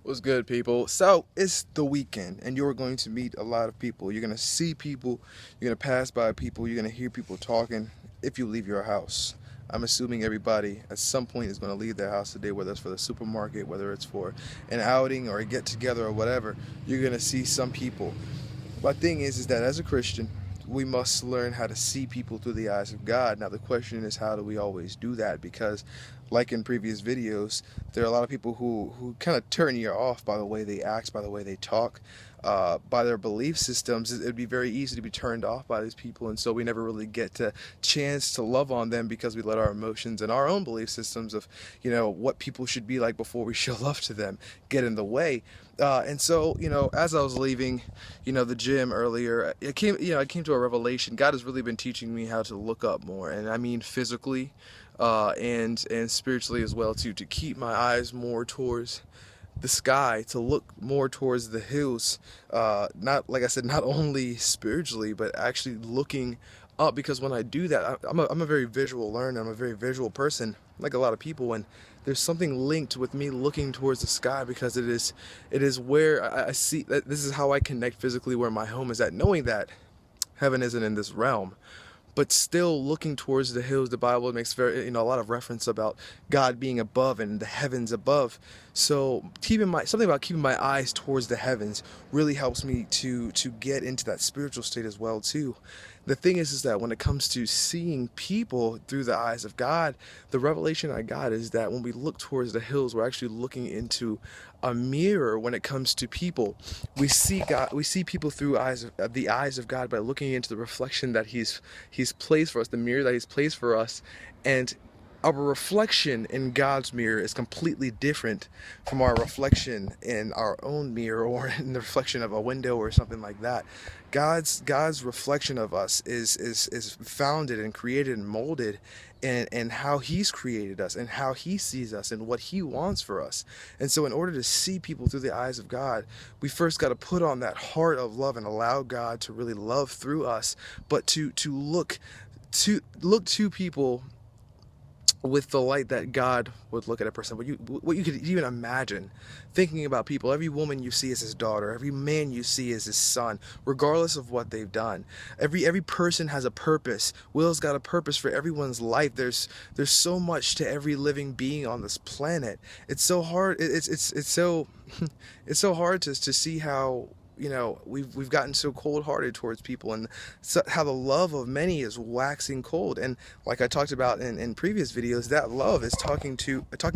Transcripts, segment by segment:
What's good, people? So it's the weekend and you're going to meet a lot of people. You're going to see people, you're going to pass by people, you're going to hear people talking if you leave your house. I'm assuming everybody at some point is going to leave their house today, whether it's for the supermarket, whether it's for an outing or a get together or whatever. You're going to see some people. My thing is that as a Christian, we must learn how to see people through the eyes of God. Now the question is, how do we always do that? Because like in previous videos, there are a lot of people who kind of turn you off by the way they act, by the way they talk, by their belief systems. It'd be very easy to be turned off by these people, and so we never really get a chance to love on them because we let our emotions and our own belief systems of, what people should be like before we show love to them get in the way. And so, as I was leaving, the gym earlier, I came to a revelation. God has really been teaching me how to look up more, and I mean physically, and spiritually as well too, to keep my eyes more towards the sky, to look more towards the hills, not, like I said, not only spiritually, but actually looking up, because when I do that, I'm a very visual learner. I'm a very visual person, like a lot of people, and there's something linked with me looking towards the sky, because it is where I see that this is how I connect physically where my home is at, knowing that heaven isn't in this realm, but still looking towards the hills. The Bible makes a lot of reference about God being above and the heavens above. So something about keeping my eyes towards the heavens really helps me to get into that spiritual state as well too. The thing is that when it comes to seeing people through the eyes of God, the revelation I got is that when we look towards the hills, we're actually looking into a mirror. When it comes to people, we see God, we see people through the eyes of God by looking into the reflection that He's placed for us, the mirror that He's placed for us, and our reflection in God's mirror is completely different from our reflection in our own mirror or in the reflection of a window or something like that. God's reflection of us is founded and created and molded in how He's created us and how He sees us and what He wants for us. And so in order to see people through the eyes of God, we first got to put on that heart of love and allow God to really love through us, but to look to people with the light that God would look at a person. What you could even imagine thinking about people. Every woman you see is His daughter. Every man you see is His son, regardless of what they've done. Every person has a purpose. Will's got a purpose for everyone's life. There's so much to every living being on this planet. It's so hard. It's so it's so hard to see how we've gotten so cold-hearted towards people, and so how the love of many is waxing cold. And like I talked about in previous videos, that love is talking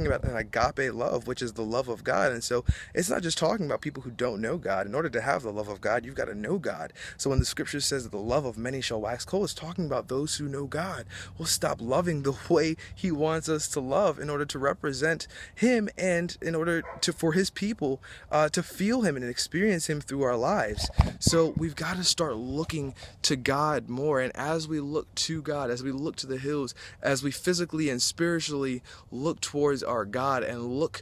about an agape love, which is the love of God. And so it's not just talking about people who don't know God. In order to have the love of God, you've got to know God. So when the scripture says that the love of many shall wax cold, it's talking about those who know God will stop loving the way He wants us to love in order to represent Him, and in order for His people to feel Him and experience Him through our lives. So we've got to start looking to God more. And as we look to God, as we look to the hills, as we physically and spiritually look towards our God and look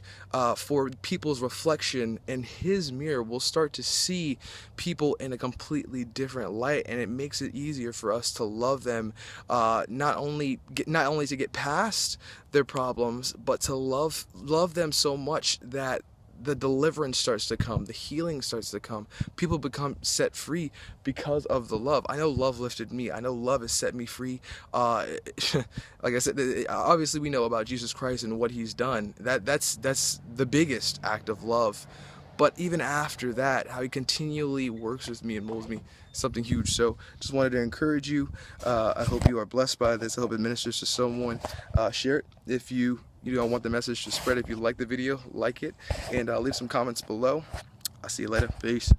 for people's reflection in His mirror, we'll start to see people in a completely different light, and it makes it easier for us to love them, not only to get past their problems, but to love them so much that the deliverance starts to come, the healing starts to come. People become set free because of the love. I know love lifted me. I know love has set me free. Like I said, obviously we know about Jesus Christ and what He's done. That's the biggest act of love. But even after that, how He continually works with me and molds me, something huge. So just wanted to encourage you. I hope you are blessed by this. I hope it ministers to someone. Share it if you don't want the message to spread. If you like the video, like it, and leave some comments below. I'll see you later. Peace.